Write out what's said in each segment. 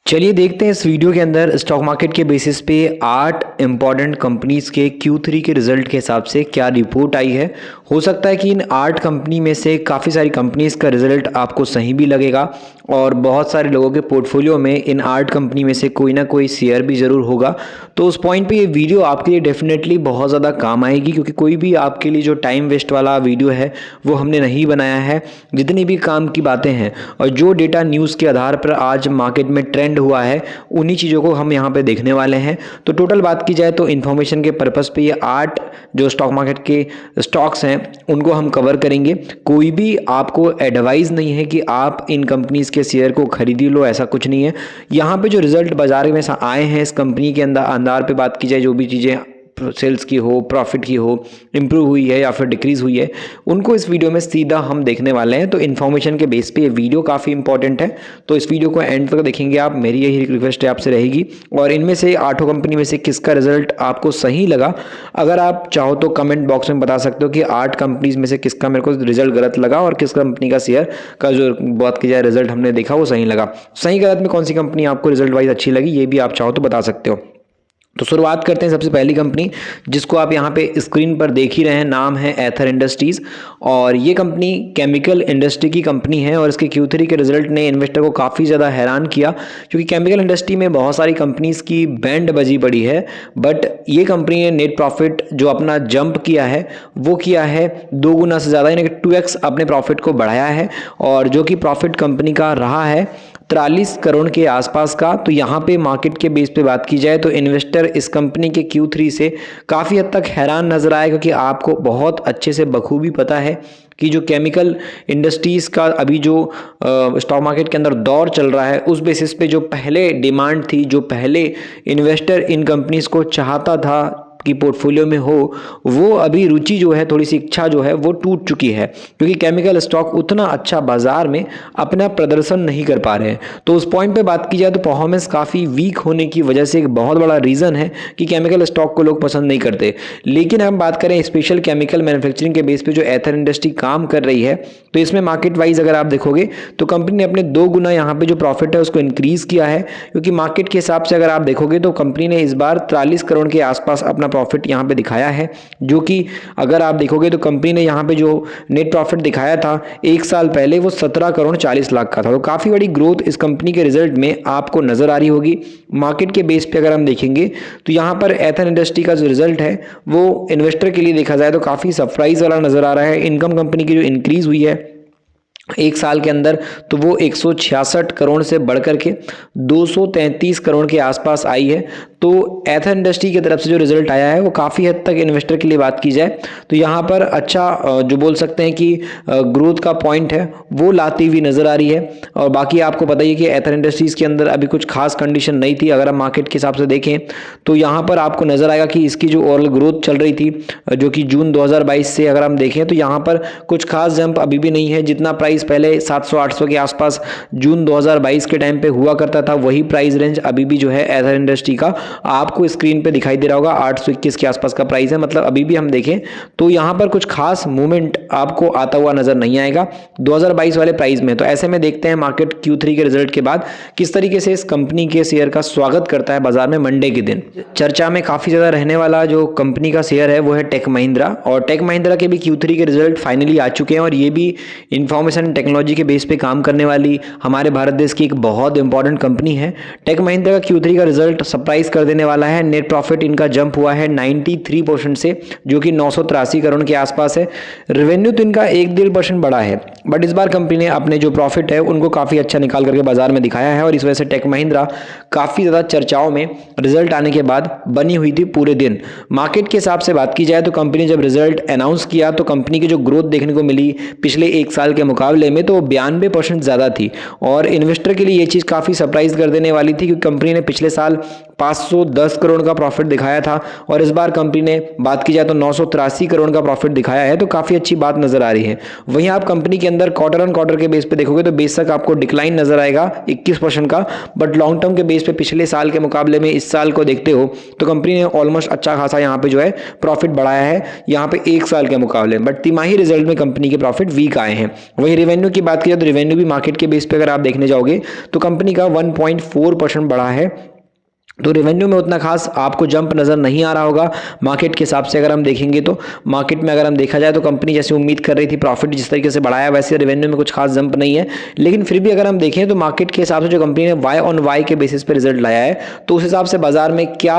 चलिए देखते हैं इस वीडियो के अंदर स्टॉक मार्केट के बेसिस पे 8 इम्पॉर्टेंट कंपनीज के Q3 के रिजल्ट के हिसाब से क्या रिपोर्ट आई है। हो सकता है कि इन 8 कंपनी में से काफ़ी सारी कंपनीज का रिजल्ट आपको सही भी लगेगा और बहुत सारे लोगों के पोर्टफोलियो में इन 8 कंपनी में से कोई ना कोई शेयर भी ज़रूर होगा। तो उस पॉइंट पे ये वीडियो आपके लिए डेफिनेटली बहुत ज़्यादा काम आएगी, क्योंकि कोई भी आपके लिए जो टाइम वेस्ट वाला वीडियो है वो हमने नहीं बनाया है। जितनी भी काम की बातें हैं और जो डेटा न्यूज़ के आधार पर आज मार्केट में ट्रेंड हुआ है उन्हीं चीज़ों को हम यहाँ पे देखने वाले हैं। तो टोटल बात की जाए तो इन्फॉर्मेशन के पर्पस पे ये 8 जो स्टॉक मार्केट के स्टॉक्स हैं उनको हम कवर करेंगे। कोई भी आपको एडवाइस नहीं है कि आप इन कंपनीज के शेयर को खरीदी लो, ऐसा कुछ नहीं है। यहाँ पे जो रिजल्ट बाजार में आए हैं इस कंपनी के अंदर पे बात की जाए, जो भी चीज़ें सेल्स की हो, प्रॉफिट की हो, इंप्रूव हुई है या फिर डिक्रीज हुई है, उनको इस वीडियो में सीधा हम देखने वाले हैं। तो इन्फॉर्मेशन के बेस पे ये वीडियो काफ़ी इंपॉर्टेंट है, तो इस वीडियो को एंड तक देखेंगे आप, मेरी यही रिक्वेस्ट है आपसे रहेगी। और इनमें से 8 कंपनी में से किसका रिजल्ट आपको सही लगा, अगर आप चाहो तो कमेंट बॉक्स में बता सकते हो कि 8 कंपनीज में से किसका मेरे को रिजल्ट गलत लगा और किस कंपनी का शेयर का जो बात की जाए रिजल्ट हमने देखा वो सही लगा। सही गलत में कौन सी कंपनी आपको रिजल्ट वाइज अच्छी लगी, ये भी आप चाहो तो बता सकते हो। तो शुरुआत करते हैं सबसे पहली कंपनी जिसको आप यहाँ पे स्क्रीन पर देख ही रहे हैं, नाम है एथर इंडस्ट्रीज़। और ये कंपनी केमिकल इंडस्ट्री की कंपनी है और इसके Q3 के रिजल्ट ने इन्वेस्टर को काफ़ी ज़्यादा हैरान किया, क्योंकि केमिकल इंडस्ट्री में बहुत सारी कंपनीज़ की बैंड बजी पड़ी है, बट ये कंपनी ने नेट प्रॉफिट जो अपना जंप किया है वो किया है 2 गुना से ज़्यादा, यानी कि 2x अपने प्रॉफिट को बढ़ाया है। और जो कि प्रॉफिट कंपनी का रहा है 43 करोड़ के आसपास का। तो यहाँ पे मार्केट के बेस पे बात की जाए तो इन्वेस्टर इस कंपनी के Q3 से काफ़ी हद तक हैरान नजर आए, क्योंकि आपको बहुत अच्छे से बखूबी पता है कि जो केमिकल इंडस्ट्रीज़ का अभी जो स्टॉक मार्केट के अंदर दौर चल रहा है उस बेसिस पे जो पहले डिमांड थी, जो पहले इन्वेस्टर इन कंपनीज़ को चाहता था कि पोर्टफोलियो में हो, वो अभी रुचि जो है, थोड़ी सी इच्छा जो है वो टूट चुकी है, क्योंकि केमिकल स्टॉक उतना अच्छा बाजार में अपना प्रदर्शन नहीं कर पा रहे हैं। तो उस पॉइंट पे बात की जाए तो परफॉर्मेंस काफ़ी वीक होने की वजह से एक बहुत बड़ा रीज़न है कि केमिकल स्टॉक को लोग पसंद नहीं करते। लेकिन हम बात करें स्पेशल केमिकल मैन्युफैक्चरिंग के बेस पे जो एथर इंडस्ट्री काम कर रही है, तो इसमें मार्केट वाइज अगर आप देखोगे तो कंपनी ने अपने 2 गुना यहाँ पे जो प्रॉफिट है उसको इंक्रीज किया है, क्योंकि मार्केट के हिसाब से अगर आप देखोगे तो कंपनी ने इस बार 43 करोड़ के आसपास अपना प्रॉफिट यहाँ पे दिखाया है, जो कि अगर आप देखोगे तो कंपनी ने यहाँ पे जो नेट प्रॉफिट दिखाया था 1 साल पहले वो 17 करोड़ 40 लाख का था। तो काफ़ी बड़ी ग्रोथ इस कंपनी के रिजल्ट में आपको नज़र आ रही होगी। मार्केट के बेस पे अगर हम देखेंगे तो यहाँ पर एथर इंडस्ट्री का जो रिजल्ट है वो इन्वेस्टर के लिए देखा जाए तो काफ़ी सरप्राइज वाला नज़र आ रहा है। इनकम कंपनी की जो इंक्रीज हुई है 1 साल के अंदर तो वो 166 करोड़ से बढ़कर के 233 करोड़ के आसपास आई है। तो एथर इंडस्ट्री की तरफ से जो रिजल्ट आया है वो काफ़ी हद तक इन्वेस्टर के लिए बात की जाए तो यहाँ पर अच्छा जो बोल सकते हैं कि ग्रोथ का पॉइंट है वो लाती हुई नज़र आ रही है। और बाकी आपको पता ही है कि एथर इंडस्ट्रीज़ के अंदर अभी कुछ खास कंडीशन नहीं थी। अगर हम मार्केट के हिसाब से देखें तो यहाँ पर आपको नज़र आएगा कि इसकी जो ओवरऑल ग्रोथ चल रही थी जो कि जून 2022 से अगर हम देखें तो यहाँ पर कुछ खास जंप अभी भी नहीं है। जितना प्राइस पहले 700-800 के आसपास जून 2022 के टाइम पे हुआ करता था, वही प्राइस रेंज अभी भी जो है एथर इंडस्ट्री का आपको स्क्रीन पे दिखाई दे रहा होगा। 821 के आसपास का प्राइस है, मतलब अभी भी हम देखें तो यहाँ पर कुछ खास मूवमेंट आपको आता हुआ नजर नहीं आएगा 2022 वाले प्राइस में। तो ऐसे में देखते हैं मार्केट Q3 के रिजल्ट के बाद किस तरीके से इस कंपनी के शेयर का स्वागत करता है बाजार में। मंडे के दिन चर्चा में काफी ज्यादा रहने वाला जो कंपनी का शेयर है वो है टेक महिंद्रा, और टेक महिंद्रा के भी Q3 के रिजल्ट फाइनली आ चुके हैं और ये भी इंफॉर्मेशन टेक्नोलॉजी के बेस पे काम करने वाली हमारे भारत देश की एक बहुत इंपॉर्टेंट कंपनी है। टेक महिंद्रा का Q3 का रिजल्ट सरप्राइज कर देने वाला है। नेट प्रॉफिट इनका जंप हुआ है 93% से, जो कि 983 करोड़ के आसपास है। रेवेन्यू तो इनका 1-1.5% बढ़ा है, बट इस बार कंपनी ने अपने जो प्रॉफिट है उनको काफी अच्छा निकाल करके बाजार में दिखाया है और इस वजह से टेक महिंद्रा काफी ज्यादा चर्चाओं में रिजल्ट आने के बाद बनी हुई थी पूरे दिन। मार्केट के हिसाब से बात की जाए तो कंपनी जब रिजल्ट अनाउंस किया तो कंपनी की जो ग्रोथ देखने को मिली पिछले 1 साल के मुकाबले में तो 92% ज़्यादा थी, और इन्वेस्टर के लिए ये चीज़ काफ़ी सरप्राइज कर देने वाली थी, क्योंकि कंपनी ने पिछले साल 510 करोड़ का प्रॉफिट दिखाया था और इस बार कंपनी ने बात की जाए तो 983 करोड़ का प्रॉफिट दिखाया है, तो काफ़ी अच्छी बात नजर आ रही है। वहीं आप कंपनी के अंदर क्वार्टर ऑन क्वार्टर के बेस पे देखोगे तो बेशक आपको डिक्लाइन नजर आएगा 21% का, बट लॉन्ग टर्म के बेस पे पिछले साल के मुकाबले में इस साल को देखते हो तो कंपनी ने ऑलमोस्ट अच्छा खासा यहाँ पे जो है प्रॉफिट बढ़ाया है यहाँ पे एक साल के मुकाबले, बट तिमाही रिजल्ट में कंपनी के प्रॉफिट वीक आए हैं। वहीं रेवेन्यू की बात की जाए तो रेवेन्यू भी मार्केट के बेस पे अगर आप देखने जाओगे तो कंपनी का 1.4% बढ़ा है, तो रेवेन्यू में उतना खास आपको जंप नज़र नहीं आ रहा होगा मार्केट के हिसाब से। अगर हम देखेंगे तो मार्केट में अगर हम देखा जाए तो कंपनी जैसे उम्मीद कर रही थी प्रॉफिट जिस तरीके से बढ़ाया वैसे रेवेन्यू में कुछ खास जंप नहीं है, लेकिन फिर भी अगर हम देखें तो मार्केट के हिसाब से जो कंपनी ने वाई ऑन वाई के बेसिस पे रिजल्ट लाया है तो उस हिसाब से बाजार में क्या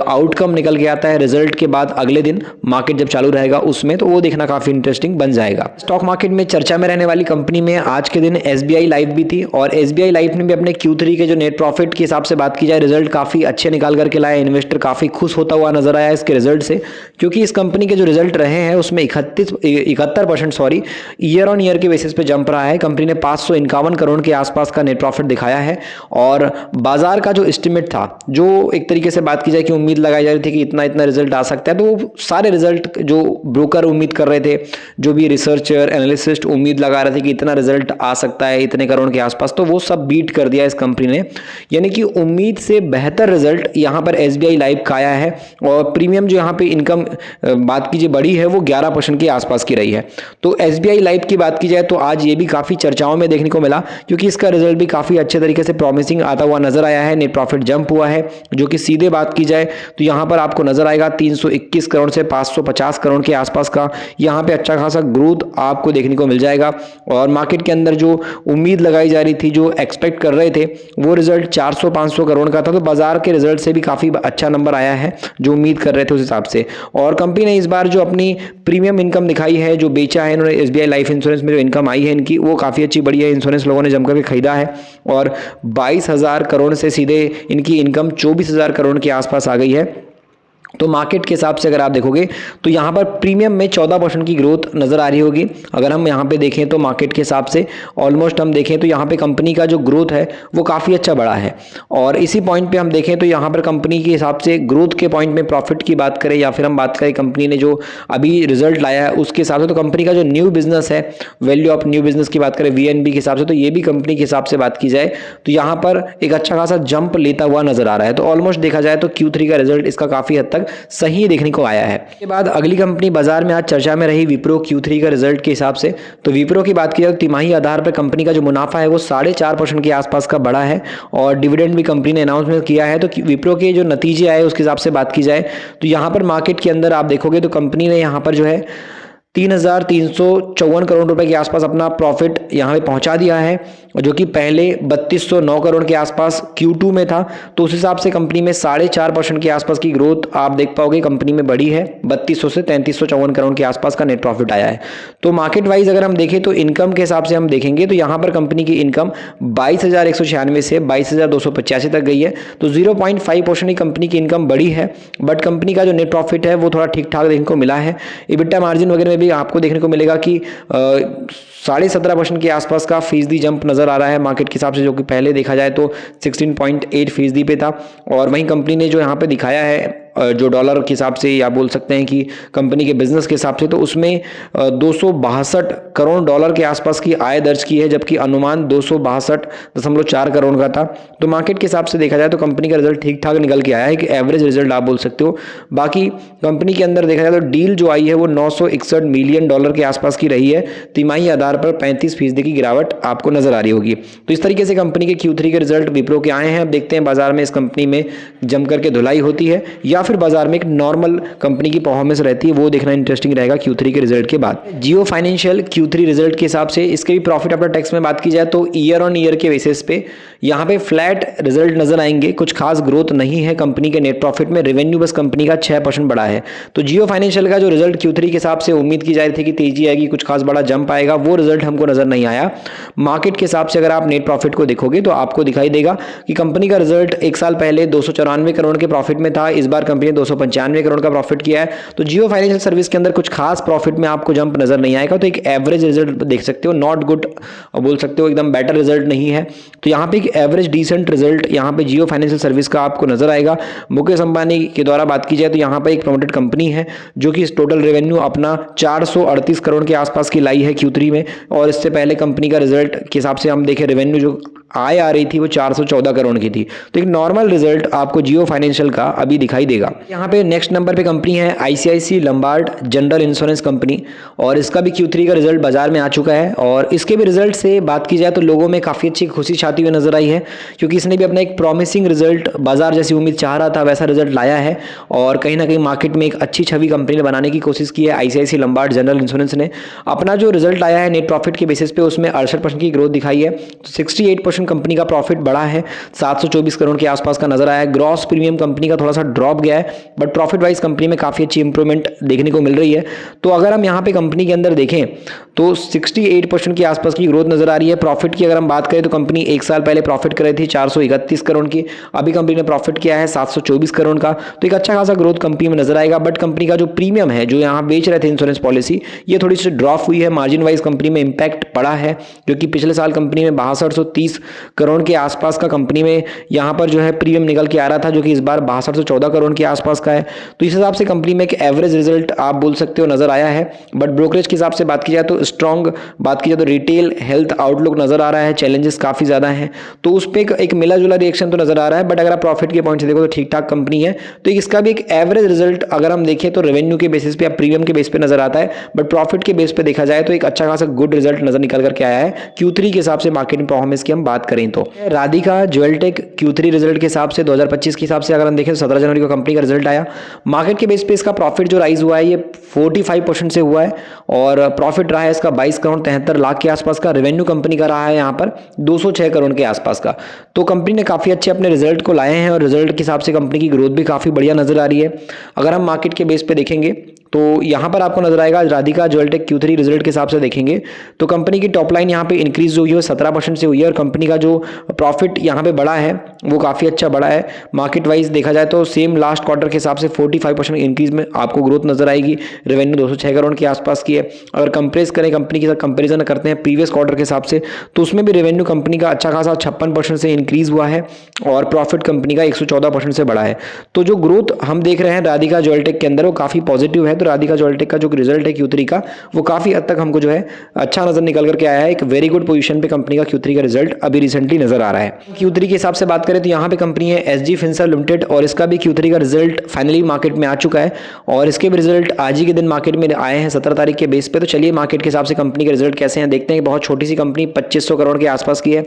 आउटकम निकल के आता है रिजल्ट के बाद अगले दिन मार्केट जब चालू रहेगा उसमें, तो वो देखना काफ़ी इंटरेस्टिंग बन जाएगा। स्टॉक मार्केट में चर्चा में रहने वाली कंपनी में आज के दिन SBI लाइफ भी थी और SBI लाइफ ने भी अपने Q3 के जो नेट प्रॉफिट के हिसाब से बात की जाए रिजल्ट काफ़ी अच्छे निकाल करके लाया। इन्वेस्टर काफ़ी खुश होता हुआ नजर आया इसके रिजल्ट से, क्योंकि इस कंपनी के जो रिजल्ट रहे हैं उसमें 71% ईयर ऑन ईयर के बेसिस पे जंप रहा है। कंपनी ने 551 करोड़ के आसपास का नेट प्रॉफिट दिखाया है और बाजार का जो एस्टिमेट था, जो एक तरीके से बात की जाए कि उम्मीद लगाई जा रही थी कि इतना इतना रिजल्ट आ सकता है, तो वो सारे रिजल्ट जो ब्रोकर उम्मीद कर रहे थे, जो भी रिसर्चर एनालिस्ट उम्मीद लगा रहे थे कि इतना रिजल्ट आ सकता है इतने करोड़ के आसपास, तो वो सब बीट कर दिया इस कंपनी ने। यानी कि उम्मीद से बेहतर रिजल्ट यहाँ पर SBI लाइफ का आया है और प्रीमियम जो यहाँ पे इनकम बात कीजिए बड़ी है वो 11% के आसपास की रही है। तो SBI लाइफ की बात की जाए तो आज ये भी काफ़ी चर्चाओं में देखने को मिला, क्योंकि इसका रिजल्ट भी काफ़ी अच्छे तरीके से प्रॉमिसिंग आता हुआ नजर आया है। नेट प्रॉफिट जंप हुआ है, जो कि सीधे बात की जाए तो यहाँ पर आपको नजर आएगा 321 करोड़ से 550 करोड़ के आसपास का यहाँ पे अच्छा खासा ग्रोथ आपको देखने को मिल जाएगा। और मार्केट के अंदर जो उम्मीद लगाई जा रही थी, जो एक्सपेक्ट कर रहे थे, वो रिजल्ट 400-500 करोड़ का था, तो बाजार के रिजल्ट से भी काफ़ी अच्छा नंबर आया है जो उम्मीद कर रहे थे उस हिसाब से। और कंपनी ने इस बार जो अपनी प्रीमियम इनकम दिखाई है, जो बेचा है इन्होंने SBI लाइफ इंश्योरेंस में जो इनकम आई है इनकी, वो काफ़ी अच्छी बढ़ी है। इंश्योरेंस लोगों ने जमकर के खरीदा है और 22,000 करोड़ से सीधे इनकी इनकम 24,000 करोड़ के आसपास आ गई है। तो मार्केट के हिसाब से अगर आप देखोगे तो यहाँ पर प्रीमियम में 14% की ग्रोथ नज़र आ रही होगी। अगर हम यहाँ पे देखें तो मार्केट के हिसाब से ऑलमोस्ट हम देखें तो यहाँ पे कंपनी का जो ग्रोथ है वो काफ़ी अच्छा बढ़ा है। और इसी पॉइंट पे हम देखें तो यहाँ पर कंपनी के हिसाब से ग्रोथ के पॉइंट में प्रॉफिट की बात करें या फिर हम बात करें कंपनी ने जो अभी रिजल्ट लाया है उसके हिसाब से, तो कंपनी का जो न्यू बिजनेस है, वैल्यू ऑफ न्यू बिजनेस की बात करें VNB के हिसाब से, तो ये भी कंपनी के हिसाब से बात की जाए तो यहाँ पर एक अच्छा खासा जंप लेता हुआ नजर आ रहा है। तो ऑलमोस्ट देखा जाए तो Q3 का रिजल्ट इसका काफ़ी हद तक सही देखने को आया है। इसके बाद अगली कंपनी बाजार में आज चर्चा में रही विप्रो Q3 का रिजल्ट के हिसाब से। तो विप्रो की बात की जाए तो तिमाही आधार पर कंपनी का जो मुनाफा है वो 4.5% के आसपास का बढ़ा है और डिविडेंड भी कंपनी ने अनाउंसमेंट किया है। तो विप्रो के जो नतीजे आए उसके हिसाब से बात की जाए तो यहाँ पर मार्केट के अंदर आप देखोगे तो कंपनी ने यहाँ पर जो है 3,354 करोड़ रुपए के आसपास अपना प्रॉफिट यहाँ पे पहुंचा दिया है, जो कि पहले 3,209 करोड़ के आसपास Q2 में था। तो उस हिसाब से कंपनी में 4.5% के आसपास की ग्रोथ आप देख पाओगे कंपनी में बढ़ी है। 3,200 से 3,354 करोड़ के आसपास का नेट प्रॉफिट आया है। तो मार्केट वाइज अगर हम देखें तो इनकम के हिसाब से हम देखेंगे तो यहाँ पर कंपनी की इनकम 22,196 से 22,285 तक गई है। तो 0.5% ही कंपनी की इनकम बढ़ी है, बट कंपनी का जो नेट प्रॉफिट है वो थोड़ा ठीक ठाक देखने को मिला है। EBITDA मार्जिन वगैरह में भी आपको देखने को मिलेगा कि 17.5% के आसपास का फीसदी जंप नजर आ रहा है मार्केट के हिसाब से, जो कि पहले देखा जाए तो 16.8% पे था। और वहीं कंपनी ने जो यहाँ पे दिखाया है जो डॉलर के हिसाब से या बोल सकते हैं कि कंपनी के बिजनेस के हिसाब से, तो उसमें 262 करोड़ डॉलर के आसपास की आय दर्ज की है, जबकि अनुमान 262.4 करोड़ का था। तो मार्केट के हिसाब से देखा जाए तो कंपनी का रिजल्ट ठीक ठाक निकल के आया है, कि एवरेज रिजल्ट आप बोल सकते हो। बाकी कंपनी के अंदर देखा जाए तो डील जो आई है वो 961 मिलियन डॉलर के आसपास की रही है। तिमाही आधार पर 35% की गिरावट आपको नजर आ रही होगी। तो इस तरीके से कंपनी के Q3 के रिजल्ट विप्रो के आए हैं। अब देखते हैं बाजार में इस कंपनी में जम करके धुलाई होती है या फिर बाजार में एक नॉर्मल कंपनी की परफॉर्मेंस रहती है, वो देखना इंटरेस्टिंग रहेगा Q3 के रिजल्ट के बाद। जियो फाइनेंशियल Q3 रिजल्ट के हिसाब से इसके भी प्रॉफिट आफ्टर टैक्स में बात की जाए तो ईयर ऑन ईयर के बेसिस पे यहाँ पे फ्लैट रिजल्ट नजर आएंगे, कुछ खास ग्रोथ नहीं है कंपनी के नेट प्रॉफिट में। रेवेन्यू बस कंपनी का 6% बढ़ा है। तो जियो फाइनेंशियल का जो रिजल्ट Q3 के हिसाब से उम्मीद की जा रही थी कि तेजी आएगी, कुछ खास बड़ा जंप आएगा, वो रिजल्ट हमको नजर नहीं आया। मार्केट के हिसाब से अगर आप नेट प्रॉफिट को देखोगे तो आपको दिखाई देगा कि कंपनी का रिजल्ट एक साल पहले 294 करोड़ के प्रॉफिट में था, इस बार कंपनी ने 295 करोड़ का प्रॉफिट किया है। तो जियो फाइनेंशियल सर्विस के अंदर कुछ खास प्रॉफिट में आपको जंप नजर नहीं आएगा, तो एक एवरेज रिजल्ट देख सकते हो, नॉट गुड बोल सकते हो, एकदम बेटर रिजल्ट नहीं है। तो यहाँ पे एक एवरेज डिसेंट रिजल्ट यहाँ पे जियो फाइनेंशियल सर्विस का आपको नजर आएगा। मुकेश अंबानी के द्वारा बात की जाए तो यहाँ पे एक प्रमोटेड कंपनी है जो कि टोटल रेवेन्यू अपना 438 करोड़ के आसपास की लाई है Q3 में, और इससे पहले कंपनी का रिजल्ट के हिसाब से हम देखें रेवेन्यू जो आय आ रही थी वो 414 करोड़ की थी। तो एक नॉर्मल रिजल्ट आपको जियो फाइनेंशियल का अभी दिखाई देगा। यहाँ पे नेक्स्ट नंबर पे कंपनी है ICICI Lombard general insurance company, और इसका भी Q3 का रिजल्ट बाजार में आ चुका है। और इसके भी रिजल्ट से बात की जाए तो लोगों में काफ़ी अच्छी खुशी छाती हुई नजर आई है, क्योंकि इसने भी अपना एक प्रॉमिसिंग रिजल्ट बाजार जैसी उम्मीद चाह रहा था वैसा रिजल्ट लाया है, और कहीं ना कहीं मार्केट में एक अच्छी छवि कंपनी ने बनाने की कोशिश की है। ICICI लंबार्ड जनरल इंश्योरेंस ने अपना जो रिजल्ट आया है नेट प्रॉफिट के बेसिस पे उसमें 68% की ग्रोथ दिखाई है। तो 68% कंपनी का प्रॉफिट बढ़ा है, 724 करोड़ के आसपास का नजर आया है। ग्रॉस प्रीमियम कंपनी का थोड़ा सा ड्रॉप गया है, बट प्रॉफिट वाइज कंपनी में काफी अच्छी इंप्रूवमेंट देखने को मिल रही है। तो अगर हम यहाँ पे कंपनी के अंदर देखें तो 68% के आसपास की ग्रोथ नजर आ रही है। प्रॉफिट की अगर हम बात करें तो कंपनी एक साल पहले प्रॉफिट कर रही थी 431 करोड़ की, अभी कंपनी ने प्रॉफिट किया है 724 करोड़ का। तो एक अच्छा खासा ग्रोथ कंपनी में नजर आएगा। बट कंपनी का जो प्रीमियम है जो यहाँ बेच रहे थे इंश्योरेंस पॉलिसी, ये थोड़ी सी ड्रॉप हुई है, मार्जिन वाइज कंपनी में इंपैक्ट पड़ा है, क्योंकि पिछले साल कंपनी में 6230 करोड़ के आसपास का कंपनी में यहाँ पर जो है प्रीमियम निकल के आ रहा था, जो कि इस बार 6214 करोड़ के आसपास का है। तो इस हिसाब से कंपनी में एक एवरेज रिजल्ट आप बोल सकते हो नजर आया है। बट ब्रोकरेज के हिसाब से बात की जाए तो स्ट्रॉन्ग बात की जाए तो रिटेल हेल्थ आउटलुक नजर आ रहा है, चैलेंजेस काफी ज्यादा हैं, तो उस पर एक मिला जुला रिएक्शन तो नजर आ रहा है। बट अगर आप प्रॉफिट के पॉइंट से देखो तो ठीक ठाक कंपनी है। तो इसका भी एक एवरेज रिजल्ट अगर हम देखें तो रेवेन्यू के बेसिस पे या प्रीमियम के बेस पे नजर आता है, बट प्रॉफिट के बेस पे देखा जाए तो एक अच्छा खासा गुड रिजल्ट नजर निकल करके आया है Q3 के हिसाब से। मार्केटिंग परफॉर्मेंस की हम बात करें तो राधिका ज्वेलटेक Q3 रिजल्ट के हिसाब से 2025 के हिसाब से अगर हम देखें तो 17 जनवरी को कंपनी का रिजल्ट आया। मार्केट के बेस पे इसका प्रॉफिट जो राइज हुआ है ये 45% से हुआ है, और प्रॉफिट रहा है इसका 22 करोड़ 73 लाख के आसपास का। रेवेन्यू कंपनी का रहा है यहाँ पर 206 करोड़ के आसपास का। तो कंपनी ने काफी अच्छे अपने रिजल्ट को लाए हैं, और रिजल्ट के हिसाब से कंपनी की ग्रोथ भी काफी बढ़िया नजर आ रही है। अगर हम मार्केट के बेस पे देखेंगे तो यहाँ पर आपको नजर आएगा राधिका ज्वेलटेक Q3 रिजल्ट के हिसाब से देखेंगे तो कंपनी की टॉप लाइन यहाँ पे इंक्रीज जो हुई है 17% से हुई है, और कंपनी का जो प्रॉफिट यहाँ पे बढ़ा है वो काफी अच्छा बढ़ा है। मार्केट वाइज देखा जाए तो सेम लास्ट क्वार्टर के हिसाब से 45% इंक्रीज में आपको ग्रोथ नजर आएगी। रेवेन्यू 206 करोड़ के आसपास की है। अगर कंपेयर करें कंपनी के साथ कंपेरिजन करते हैं प्रीवियस क्वार्टर के हिसाब से तो उसमें भी रेवेन्यू कंपनी का अच्छा खासा 56% से इंक्रीज हुआ है, और प्रॉफिट कंपनी का 114% से बढ़ा है। तो जो ग्रोथ हम देख रहे हैं राधिका ज्वेलटेक के अंदर वो काफी पॉजिटिव है। तो राधिका ज्वेलटेक का जो रिजल्ट है Q3 का वो काफी हद तक हमको जो है अच्छा नजर निकल करके आया है। एक वेरी गुड पोजीशन पे कंपनी का Q3 का रिजल्ट अभी रिसेंटली नजर आ रहा है। Q3 के हिसाब से बात करें तो यहाँ पे कंपनी है SG फिनसर्व लिमिटेड, और इसका भी Q3 का रिजल्ट फाइनली मार्केट में आ चुका है, और इसके भी रिजल्ट आज ही के दिन मार्केट में आए हैं 17 तारीख के बेस पे। तो चलिए मार्केट के हिसाब से कंपनी के रिजल्ट कैसे हैं देखते हैं। बहुत छोटी सी कंपनी 2500 करोड़ के आसपास की है।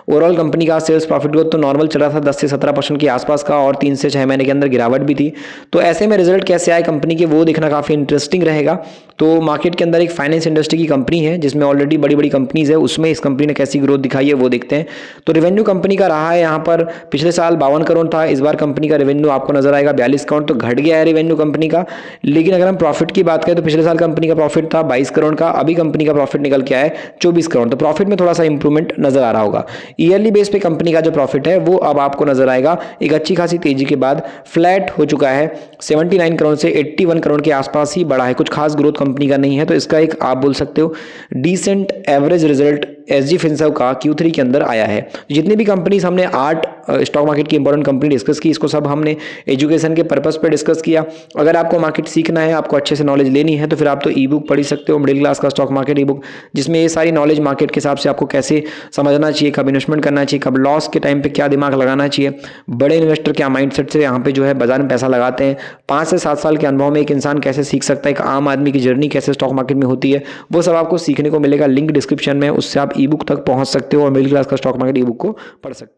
ओवरऑल कंपनी का सेल्स प्रॉफिट ग्रोथ तो नॉर्मल चल रहा था 10 से 17% के आसपास का, और 3 से 6 महीने के अंदर गिरावट भी थी। तो ऐसे में रिजल्ट कैसे आए कंपनी के वो देखना काफी इंटरेस्टिंग रहेगा। तो मार्केट के अंदर एक फाइनेंस इंडस्ट्री की कंपनी है जिसमें ऑलरेडी बड़ी बड़ी कंपनीज है, उसमें इस कंपनी ने कैसी ग्रोथ दिखाई है वो देखते हैं। तो रेवेन्यू कंपनी का रहा है यहाँ पर पिछले साल 52 करोड़ था, इस बार कंपनी का रेवेन्यू आपको नजर आएगा 42 करोड़, तो घट गया है रेवेन्यू कंपनी का। लेकिन अगर हम प्रॉफिट की बात करें तो पिछले साल कंपनी का प्रॉफिट था 22 करोड़ का, अभी कंपनी का प्रॉफिट निकल के आया है 24 करोड़। तो प्रॉफिट में थोड़ा सा इंप्रूवमेंट नजर आ रहा होगा। ईयरली बेस पे कंपनी का जो प्रॉफिट है वो अब आपको नजर आएगा एक अच्छी खासी तेजी के बाद फ्लैट हो चुका है, 79 करोड़ से 81 करोड़ के आसपास ही बढ़ा है। कुछ खास ग्रोथ कंपनी का नहीं है। तो इसका एक आप बोल सकते हो decent average result SG Finserv का Q3 के अंदर आया है। जितनी भी कंपनीज हमने 8 स्टॉक मार्केट की इंपॉर्टेंट कंपनी डिस्कस की, इसको सब हमने एजुकेशन के पर्पस पे डिस्कस किया। अगर आपको मार्केट सीखना है, आपको अच्छे से नॉलेज लेनी है, तो फिर आप तो ई बुक पढ़ सकते हो, मिडिल क्लास का स्टॉक मार्केट ई बुक, जिसमें ये सारी नॉलेज मार्केट के हिसाब से आपको कैसे समझना चाहिए, कब इन्वेस्टमेंट करना चाहिए, कब लॉस के टाइम पे क्या दिमाग लगाना चाहिए, बड़े इन्वेस्टर क्या माइंडसेट से यहाँ पे जो है बाजार में पैसा लगाते हैं, 5 से 7 साल के अनुभव में एक इंसान कैसे सीख सकता है, एक आम आदमी की जर्नी कैसे स्टॉक मार्केट में होती है, वो सब आपको सीखने को मिलेगा। लिंक डिस्क्रिप्शन में, उससे आप ई बुक तक पहुंच सकते हो और मिडिल क्लास का स्टॉक मार्केट ई बुक को पढ़ सकते हो।